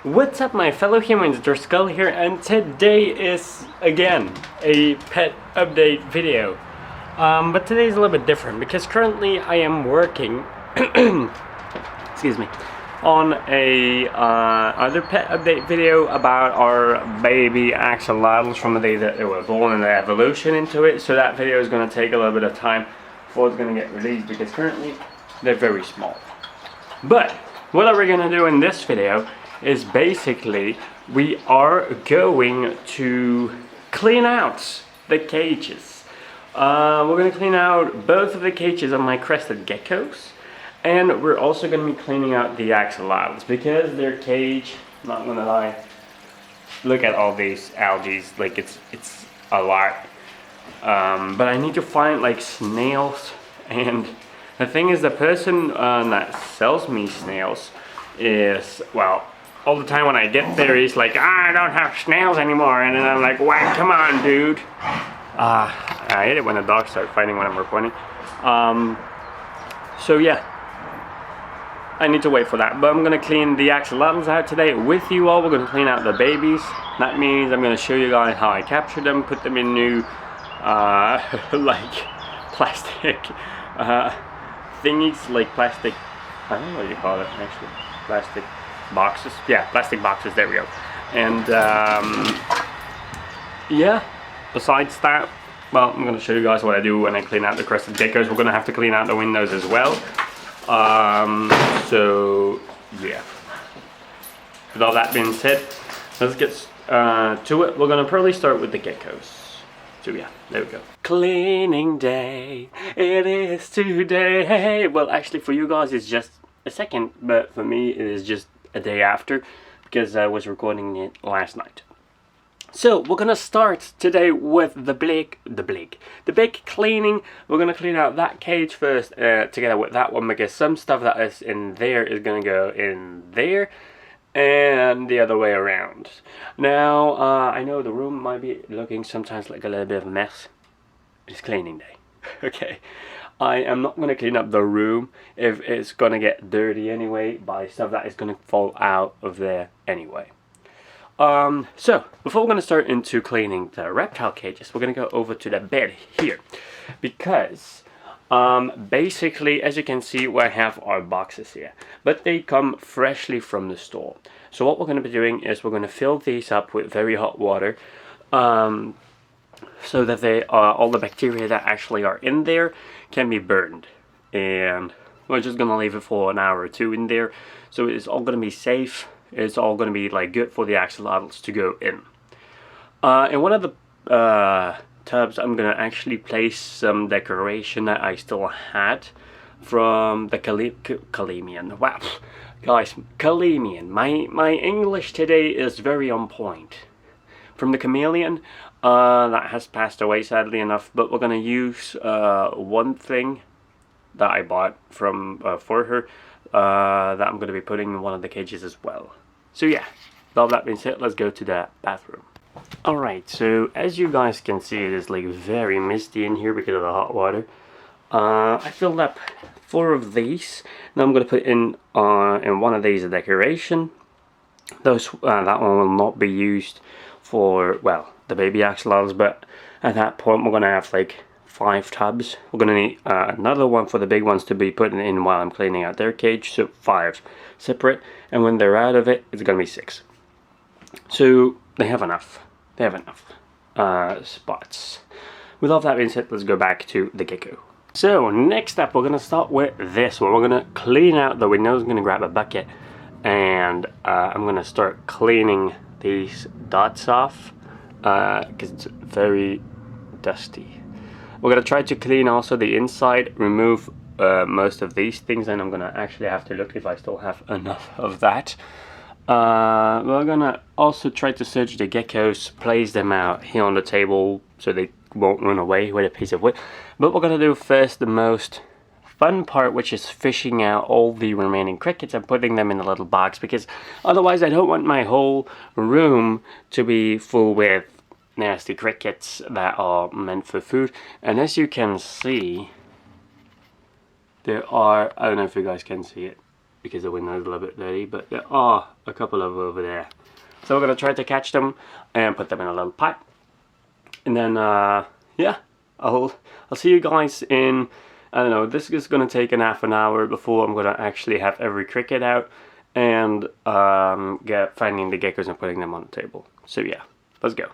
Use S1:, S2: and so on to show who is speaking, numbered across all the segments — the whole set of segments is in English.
S1: What's up my fellow humans, Skull here, and today is, again, a pet update video. But today is a little bit different because currently I am working, excuse me, on a other pet update video about our baby axolotls from the day that they were born and the evolution into it. So that video is going to take a little bit of time before it's going to get released because currently they're very small. But what are we going to do in this video is basically we are going to clean out the cages. We're going to clean out both of the cages of my crested geckos, and we're also going to be cleaning out the axolotls because their cage, not going to lie, look at all these algae, like it's a lot. But I need to find like snails, and the thing is the person that sells me snails is, well, all the time when I get there, he's like, I don't have snails anymore. And then I'm like, wow, come on, dude. I hate it when the dogs start fighting when I'm recording. So yeah, I need to wait for that. But I'm going to clean the axolotls out today with you all. We're going to clean out the babies. That means I'm going to show you guys how I capture them, put them in new, like, plastic thingies, like plastic, I don't know what you call it, actually. Plastic boxes, yeah, plastic boxes, there we go. And yeah, besides that, well, I'm going to show you guys what I do when I clean out the crested geckos. We're going to have to clean out the windows as well. So yeah, with all that being said, let's get to it. We're going to probably start with the geckos. So yeah, there we go. Cleaning day, it is today. Well, actually for you guys it's just a second, but for me it is just a day after because I was recording it last night. So we're gonna start today with the big cleaning. We're gonna clean out that cage first together with that one because some stuff that is in there is gonna go in there and the other way around. Now I know the room might be looking sometimes like a little bit of a mess. It's cleaning day. Okay, I am not going to clean up the room if it's going to get dirty anyway by stuff that is going to fall out of there anyway. So before we're going to start into cleaning the reptile cages, we're going to go over to the bed here because basically, as you can see, we have our boxes here, but they come freshly from the store. So what we're going to be doing is we're going to fill these up with very hot water, so that they all the bacteria that actually are in there can be burned. And we're just gonna leave it for an hour or two in there, so it's all gonna be safe. It's all gonna be like good for the axolotls to go in. In one of the tubs, I'm gonna actually place some decoration that I still had from the Calemian. Wow, guys, Calemian. My English today is very on point. From the chameleon that has passed away sadly enough, but we're gonna use one thing that I bought from for her that I'm gonna be putting in one of the cages as well. So yeah, with all that being said, let's go to the bathroom. Alright, so as you guys can see, it is like very misty in here because of the hot water. I filled up 4 of these. Now I'm gonna put in one of these a decoration. Those that one will not be used for, well, the baby axolotls, but at that point we're gonna have like 5 tubs. We're gonna need another one for the big ones to be put in while I'm cleaning out their cage, so 5 separate, and when they're out of it, it's gonna be 6. So they have enough. They have enough spots. With all that being said, let's go back to the gecko. So next up, we're gonna start with this one. We're gonna clean out the windows. I'm gonna grab a bucket, and I'm gonna start cleaning these dots off because it's very dusty. We're gonna try to clean also the inside, remove most of these things, and I'm gonna actually have to look if I still have enough of that. We're gonna also try to search the geckos, place them out here on the table so they won't run away with a piece of wood. But we're gonna do first the most fun part, which is fishing out all the remaining crickets and putting them in a little box, because otherwise I don't want my whole room to be full with nasty crickets that are meant for food. And as you can see, there are, I don't know if you guys can see it, because the window is a little bit dirty, but there are a couple of over there. So we're gonna try to catch them and put them in a little pot, and then yeah, I'll see you guys in, I don't know, this is gonna take half an hour before I'm gonna actually have every cricket out and finding the geckos and putting them on the table. So yeah, let's go.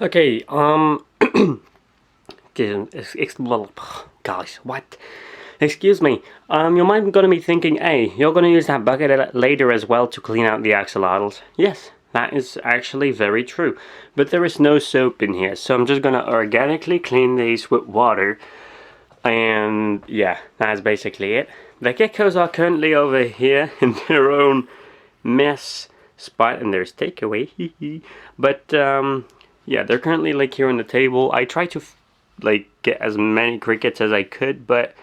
S1: Okay, guys, what? Excuse me. You might gonna be thinking, hey, you're gonna use that bucket later as well to clean out the axolotls. Yes, that is actually very true. But there is no soap in here, so I'm just gonna organically clean these with water. And yeah, that's basically it. The geckos are currently over here in their own mess spot, and there's takeaway. But yeah, they're currently like here on the table. I tried to like get as many crickets as I could, but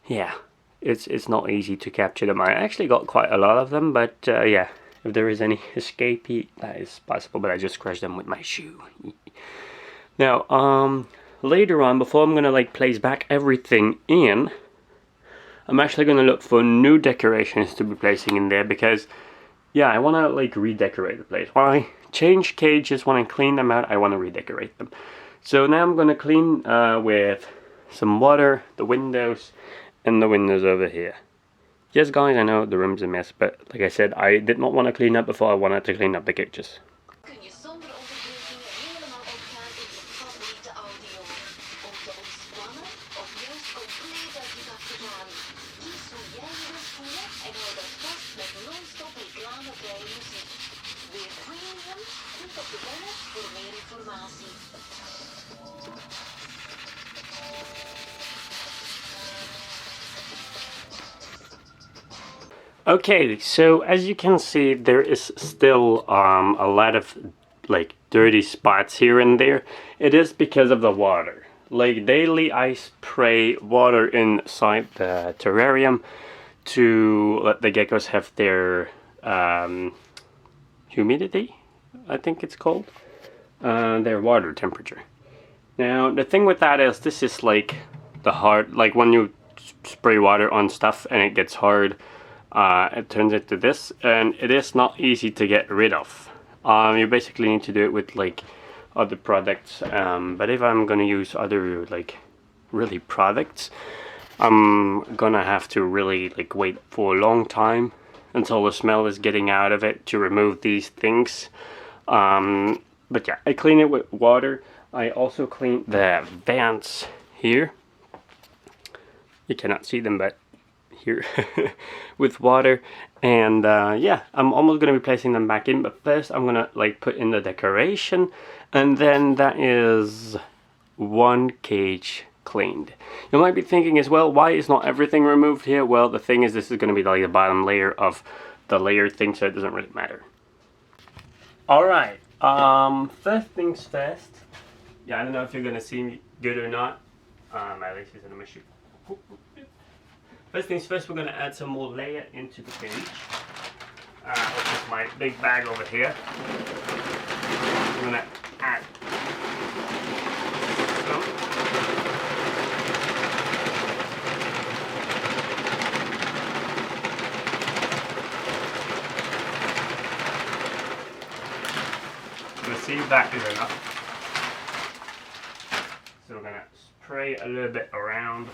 S1: yeah, it's not easy to capture them. I actually got quite a lot of them, but yeah, if there is any escape, that is possible. But I just crushed them with my shoe. Now, later on, before I'm gonna like place back everything in, I'm actually gonna look for new decorations to be placing in there, because yeah, I wanna like redecorate the place. When I change cages, when I clean them out, I wanna redecorate them. So now I'm gonna clean with some water the windows and the windows over here. Yes guys, I know the room's a mess, but like I said, I did not want to clean up before I wanted to clean up the cages. Okay, so as you can see, there is still a lot of like dirty spots here and there. It is because of the water. Like daily I spray water inside the terrarium to let the geckos have their humidity, I think it's called, their water temperature. Now the thing with that is this is like the hard, like when you spray water on stuff and it gets hard, it turns into this, and it is not easy to get rid of. You basically need to do it with like other products, but if I'm gonna use other like really products, I'm gonna have to really like wait for a long time until the smell is getting out of it to remove these things. But yeah, I clean it with water. I also clean the vents here. You cannot see them, but here with water. And yeah, I'm almost gonna be placing them back in, but first I'm gonna like put in the decoration, and then that is one cage cleaned. You might be thinking as well, why is not everything removed here? Well, the thing is, this is going to be like the bottom layer of the layer thing, so it doesn't really matter. Alright, first things first. Yeah, I don't know if you're going to see me good or not. At least it's in the machine. First things first, we're going to add some more layer into the cage. Which is my big bag over here. I'm going to add some. See if that is enough. So we're going to spray a little bit around.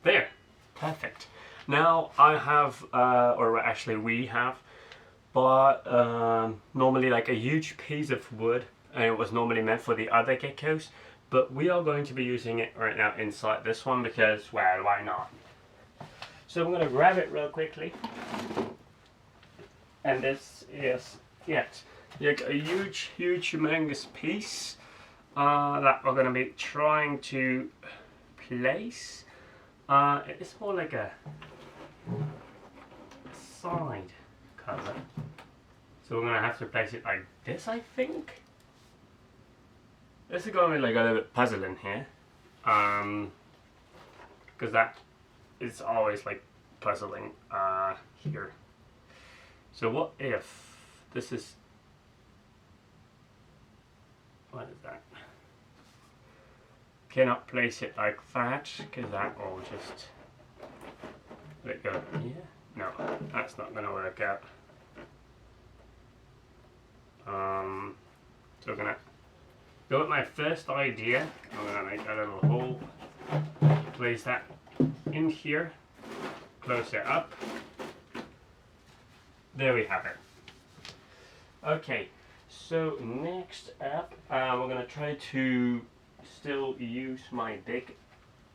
S1: There, perfect. Now I have, or actually we have, bought normally like a huge piece of wood, and it was normally meant for the other geckos, but we are going to be using it right now inside this one because, well, why not? So I'm going to grab it real quickly, and this is it. Like a huge, humongous piece that we're going to be trying to place. It's more like a side cover, so we're going to have to place it like this, I think. This is going to be like a little bit puzzling here, because that it's always like puzzling here. So what if this is, what is that? Cannot place it like that because that will just let go. Yeah, no, that's not gonna work out. So we're gonna go with my first idea. I'm gonna make a little hole, place that in here, close it up. There we have it. Okay, so next up, we're gonna try to still use my big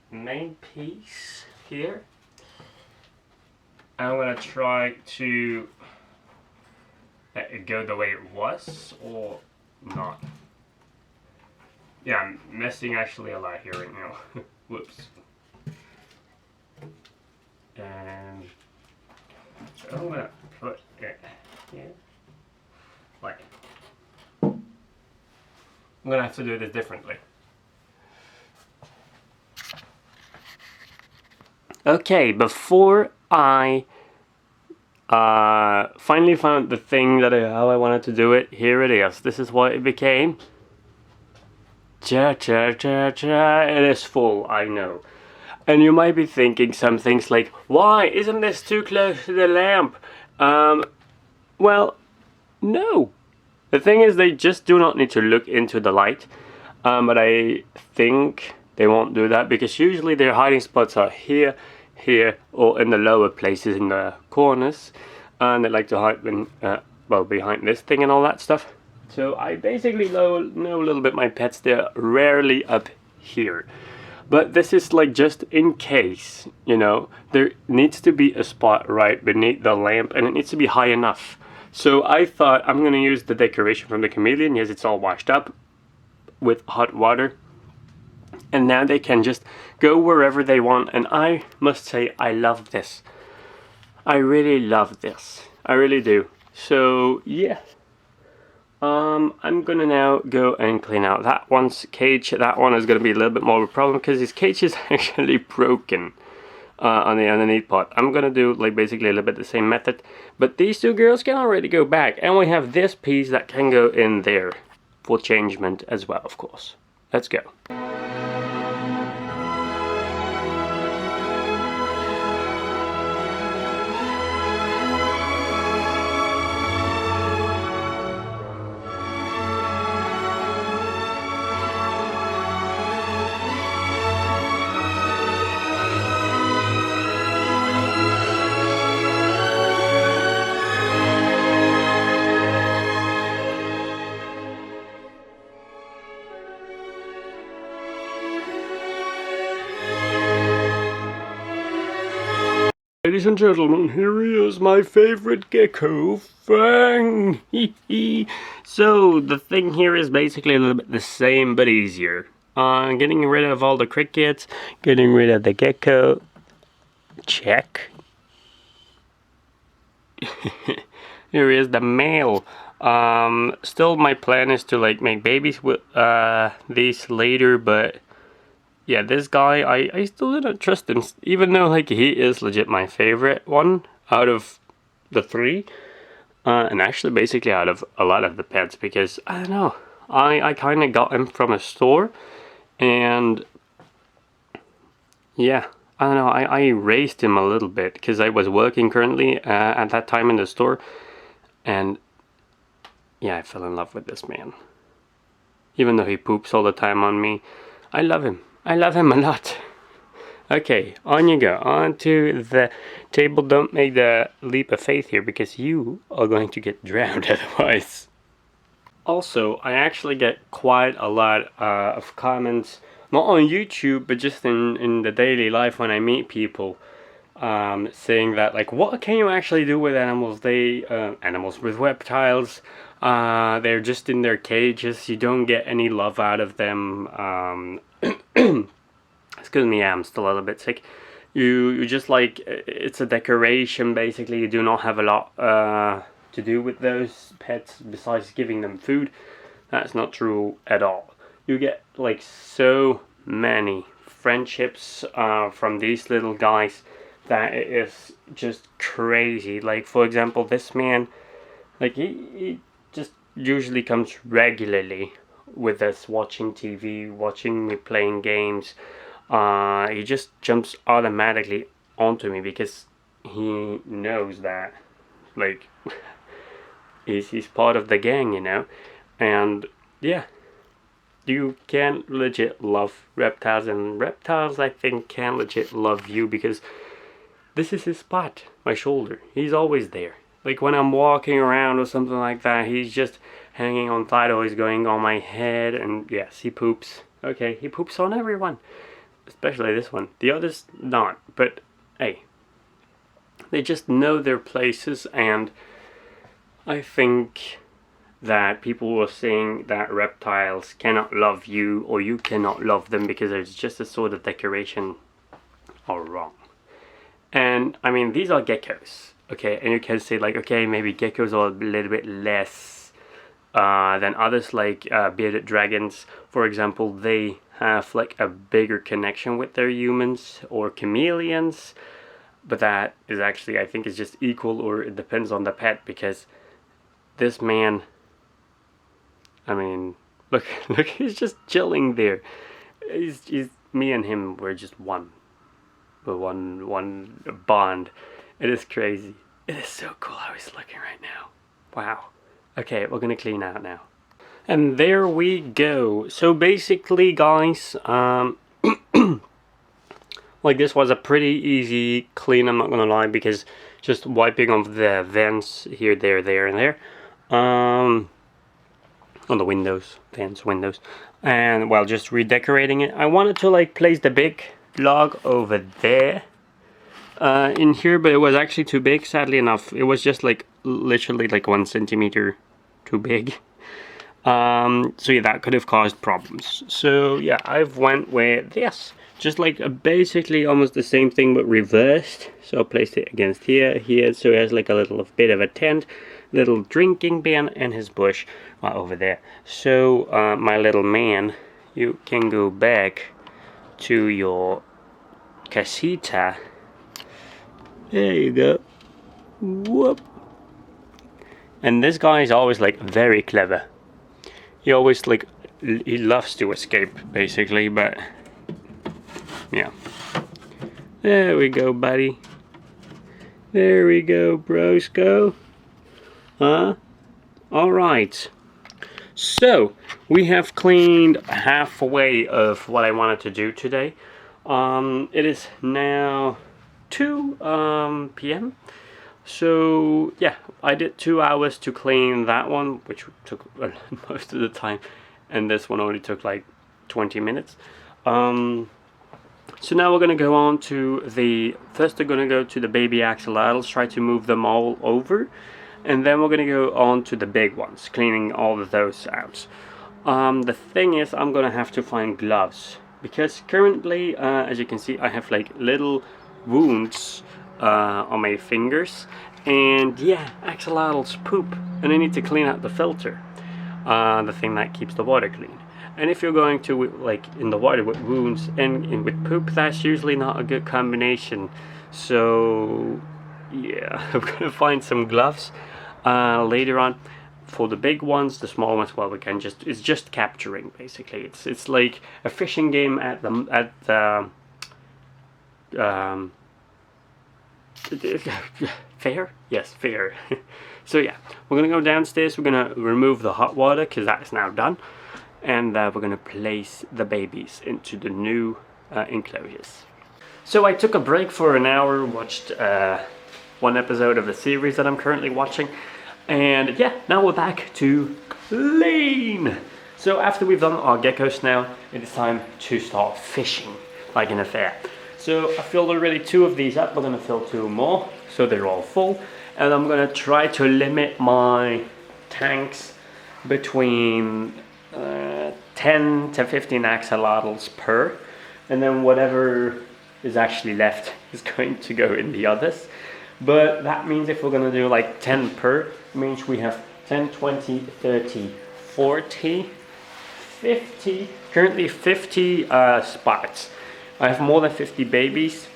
S1: main piece here. I'm gonna try to let it go the way it was, or not. Yeah, I'm messing actually a lot here right now. Whoops. And so I'm gonna put it here. Like, I'm gonna have to do this differently. Okay, before I finally found the thing that how I wanted to do it, here it is. This is what it became. Cha cha cha cha. It is full, I know. And you might be thinking some things like, why isn't this too close to the lamp? Well, no. The thing is, they just do not need to look into the light. But I think they won't do that because usually their hiding spots are here, here, or in the lower places in the corners. And they like to hide when, well, behind this thing and all that stuff. So I basically know a little bit my pets. They're rarely up here. But this is like just in case, you know, there needs to be a spot right beneath the lamp, and it needs to be high enough. So I thought I'm going to use the decoration from the chameleon. Yes, it's all washed up with hot water. And now they can just go wherever they want. And I must say, I love this. I really love this. I really do. So, yeah. I'm gonna now go and clean out that one's cage. That one is gonna be a little bit more of a problem because his cage is actually broken. on the underneath part. I'm gonna do like basically a little bit the same method, but these two girls can already go back, and we have this piece that can go in there for changement as well, of course. Let's go. Ladies and gentlemen, here he is, my favorite gecko, Fang! So, the thing here is basically a little bit the same, but easier. Getting rid of all the crickets, getting rid of the gecko. Check. Here is the male. Still my plan is to like make babies with these later, but yeah, this guy, I still don't trust him, even though like he is legit my favorite one out of the three, and actually basically out of a lot of the pets, because I don't know, I kind of got him from a store, and yeah, I don't know, I raised him a little bit because I was working currently at that time in the store, and yeah, I fell in love with this man. Even though he poops all the time on me, I love him. I love him a lot. Okay, on you go. On to the table. Don't make the leap of faith here, because you are going to get drowned otherwise. Also, I actually get quite a lot of comments, not on YouTube, but just in the daily life when I meet people, saying that, like, what can you actually do with animals? Animals with reptiles, they're just in their cages, you don't get any love out of them. Excuse me, I'm still a little bit sick. You just like, it's a decoration basically. You do not have a lot to do with those pets besides giving them food. That's not true at all. You get like so many friendships from these little guys that it is just crazy. Like, for example, this man, like he just usually comes regularly with us, watching TV, watching me playing games. He just jumps automatically onto me because he knows that, like, he's part of the gang, you know. And yeah, you can legit love reptiles, and reptiles, I think, can legit love you, because this is his spot, my shoulder. He's always there. Like when I'm walking around or something like that, he's just hanging on tight, always going on my head. And yes, he poops. Okay, he poops on everyone, especially this one. The others not, but hey, they just know their places. And I think that people were saying that reptiles cannot love you, or you cannot love them because it's just a sort of decoration, are wrong. And I mean, these are geckos, okay, and you can say like, okay, maybe geckos are a little bit less than others, like bearded dragons, for example. They have like a bigger connection with their humans, or chameleons, but that is actually, I think, is just equal, or it depends on the pet, because this man, I mean, look, he's just chilling there. He's me and him, we're just one bond. It is crazy. It is so cool how he's looking right now. Wow. Okay, we're gonna clean out now. And there we go. So basically, guys, like, this was a pretty easy clean, I'm not gonna lie, because just wiping off the vents here, there, and there, on the windows, vents, windows, and well, just redecorating it. I wanted to like place the big log over there in here, but it was actually too big, sadly enough. It was just like literally like 1 centimeter too big. So yeah, that could have caused problems. So yeah, I've went with this, just like basically almost the same thing but reversed. So I placed it against here, so it has like a little bit of a tent, little drinking bin, and his bush over there. So my little man, you can go back to your casita There you go. Whoop. And this guy is always like very clever. He always like, he loves to escape basically, but yeah. There we go, buddy. There we go, brosco. Huh? Alright. So, we have cleaned halfway of what I wanted to do today. It is now 2 p.m. So yeah, I did 2 hours to clean that one, which took most of the time, and this one only took like 20 minutes. So now we're gonna go on to first we're gonna go to the baby axolotls, try to move them all over, and then we're gonna go on to the big ones, cleaning all of those out. The thing is, I'm gonna have to find gloves, because currently, as you can see, I have like little wounds on my fingers, and yeah, axolotls poop, and I need to clean out the filter, the thing that keeps the water clean. And if you're going to like in the water with wounds and with poop, that's usually not a good combination. So yeah, I'm gonna find some gloves later on. For the big ones, the small ones, well, it's just capturing basically. It's like a fishing game at the fair? Yes, fair. So yeah, we're gonna go downstairs, we're gonna remove the hot water because that's now done, and we're gonna place the babies into the new enclosures. So I took a break for an hour, watched one episode of the series that I'm currently watching, and yeah, now we're back to clean. So after we've done our geckos now, it is time to start fishing like in a fair. So I filled already 2 of these up. We're gonna fill 2 more, so they're all full. And I'm gonna try to limit my tanks between 10 to 15 axolotls per, and then whatever is actually left is going to go in the others. But that means if we're gonna do like 10 per, it means we have 10, 20, 30, 40, 50, currently 50 spots. I have more than 50 babies,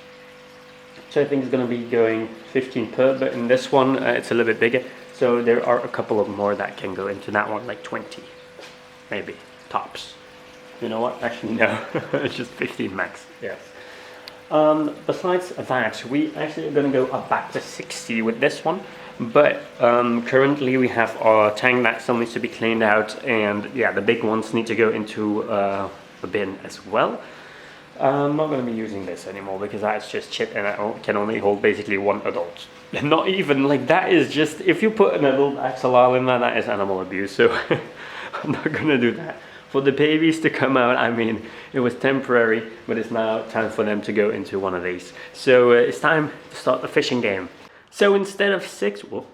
S1: so I think it's going to be going 15 per, but in this one it's a little bit bigger, so there are a couple of more that can go into that one, like 20, maybe, tops. You know what, actually no, it's just 15 max, yes. Besides that, we actually are going to go up back to 60 with this one, but currently we have our tank that still needs to be cleaned out, and yeah, the big ones need to go into the bin as well. I'm not going to be using this anymore because that's just shit, and I can only hold basically 1 adult. Not even, like, that is just, if you put an adult axolotl in there, that is animal abuse, so I'm not going to do that. For the babies to come out, I mean, it was temporary, but it's now time for them to go into one of these. So it's time to start the fishing game. So instead of 6, whoop.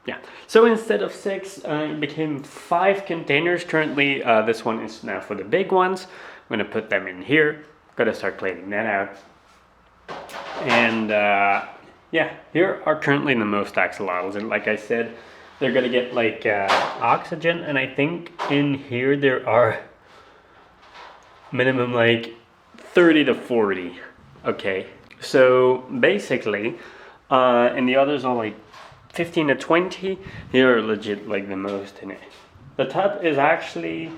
S1: Yeah, so instead of 6, it became 5 containers. Currently, this one is now for the big ones. I'm gonna put them in here. Gotta start cleaning that out. And yeah, here are currently the most axolotls, and like I said, they're gonna get like oxygen, and I think in here there are minimum like 30 to 40. Okay, so basically, and the others are like 15 to 20. Here are legit like the most in it. The top is actually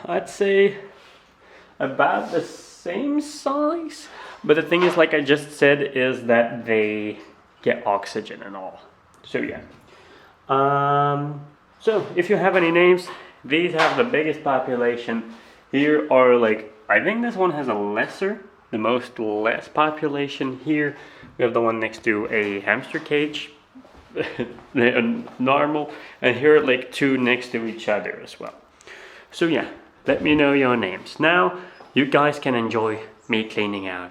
S1: I'd say about the same size, but the thing is, like I just said, is that they get oxygen and all. So yeah. So if you have any names, these have the biggest population. Here are like, I think this one has the most less population. Here we have the one next to a hamster cage, normal, and here are like 2 next to each other as well. So yeah, let me know your names. Now you guys can enjoy me cleaning out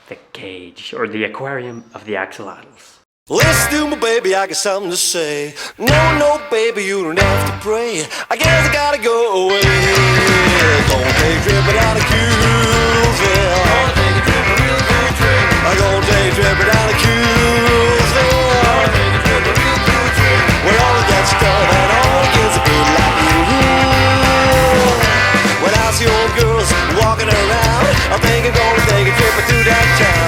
S1: the cage or the aquarium of the axolotls.
S2: Listen to me, baby, I got something to say. No, no, baby, you don't have to pray. I guess I gotta go away. Gonna take a trip without a cruise, yeah. Gonna take a trip, a real cool trip. I'm gonna take a trip without a cruise, yeah. Gonna take a trip, a real cool trip. Where all the gets done and all the kids are good like you. When I see old girls walking around, I think I'm gonna take a trip through that town.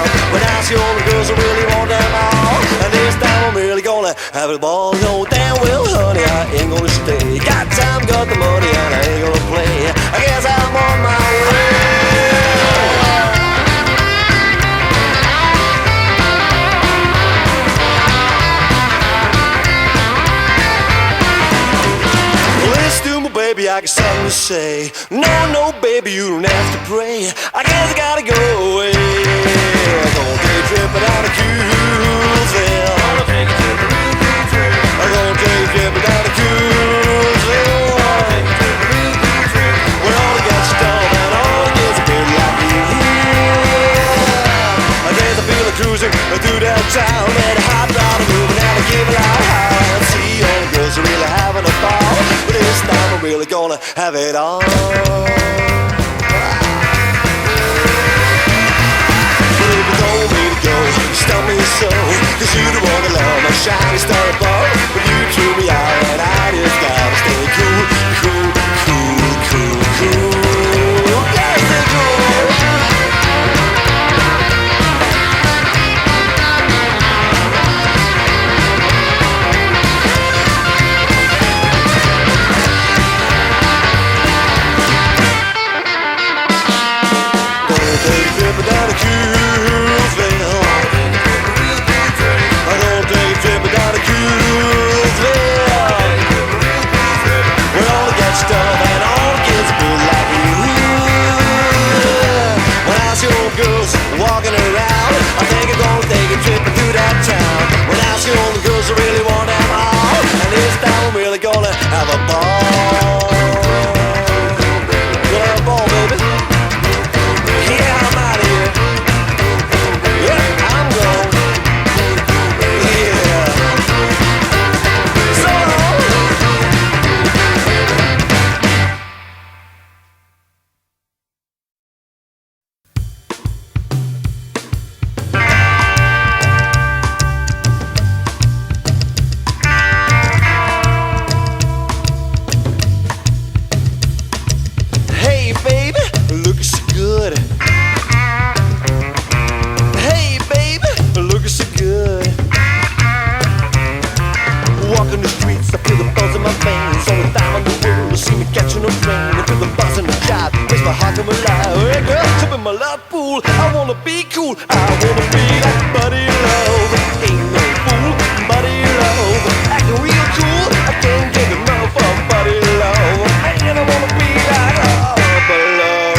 S2: have a ball. No damn well, honey, I ain't gonna stay. Got time, got the money, and I ain't gonna play. I guess I'm on my way. Baby, I got something to say. No, no, baby, you don't have to pray. I guess I gotta go away. Gonna take a trip down to Coolsville. Gonna take a trip down to Coolsville. Gonna take a trip down to Coolsville. When all the gets stuff and all the gets a bit like you. I guess I feel like cruising through that town and hop out of room and have a give it out how and see all the girls are really having a ball. But this time I'm really gonna have it on. But if you told me to go, you stop me so. Cause you don't wanna love my shiny star above. But you threw me out and I just gotta stay cool, cool, cool, cool, cool. Gotta stay cool. Walking around, I think I'm gonna take a trip through that town. When I see all the girls, I really want them all. And this time I'm really gonna have a ball. Gonna have a ball, baby. Yeah, I'm out of here. Yeah, I'm gone. Yeah. So I wanna be cool, I wanna be like Buddy Love. Ain't no fool, Buddy Love. Acting real cool, I can't get enough of Buddy Love. And I wanna be like Buddy Love.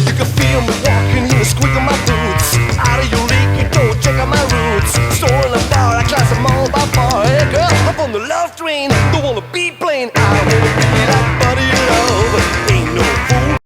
S2: You can feel me walking, hear me squeaking my boots. Out of your league, you don't check out my roots. Store in a bar, I class them all by far. Hey girl, up on the love train, don't wanna be plain. I wanna be like Buddy Love. Ain't no fool.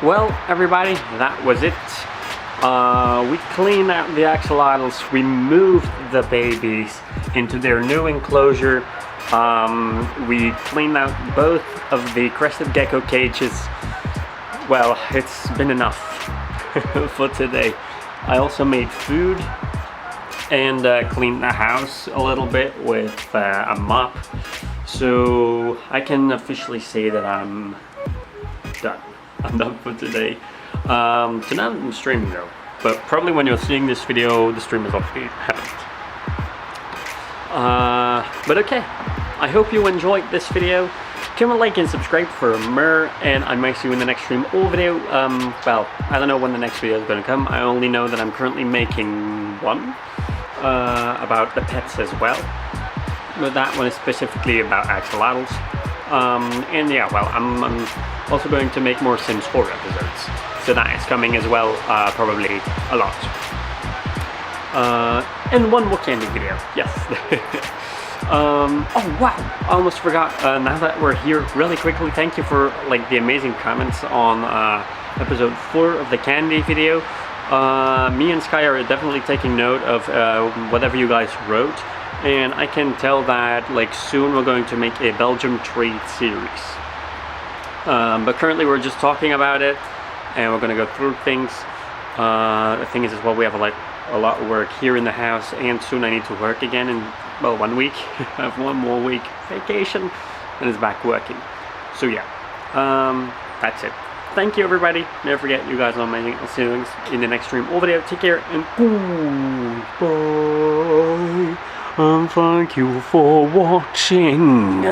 S1: Well, everybody, that was it. We cleaned out the axolotls. We moved the babies into their new enclosure. We cleaned out both of the crested gecko cages. Well, it's been enough for today. I also made food and cleaned the house a little bit with a mop. So I can officially say that I'm done. I'm done for today. Tonight I'm streaming though, but probably when you're seeing this video, the stream has already happened. But okay, I hope you enjoyed this video. Comment, like, and subscribe for more, and I might see you in the next stream or video. Well, I don't know when the next video is going to come. I only know that I'm currently making one about the pets as well. But that one is specifically about axolotls. And yeah, well, I'm also going to make more Sims 4 episodes. So that is coming as well, probably a lot. And one more candy video, yes. Oh wow, I almost forgot, now that we're here, really quickly, thank you for like the amazing comments on episode 4 of the candy video. Me and Sky are definitely taking note of whatever you guys wrote, and I can tell that like soon we're going to make a Belgium trade series. But currently we're just talking about it, and we're going to go through things. The thing is as well, we have like a lot of work here in the house, and soon I need to work again in, well, 1 week. I have 1 more week vacation and it's back working. So yeah, that's it. Thank you everybody. Never forget, you guys are amazing. I'll see you in the next stream or video. Take care and goodbye. And thank you for watching.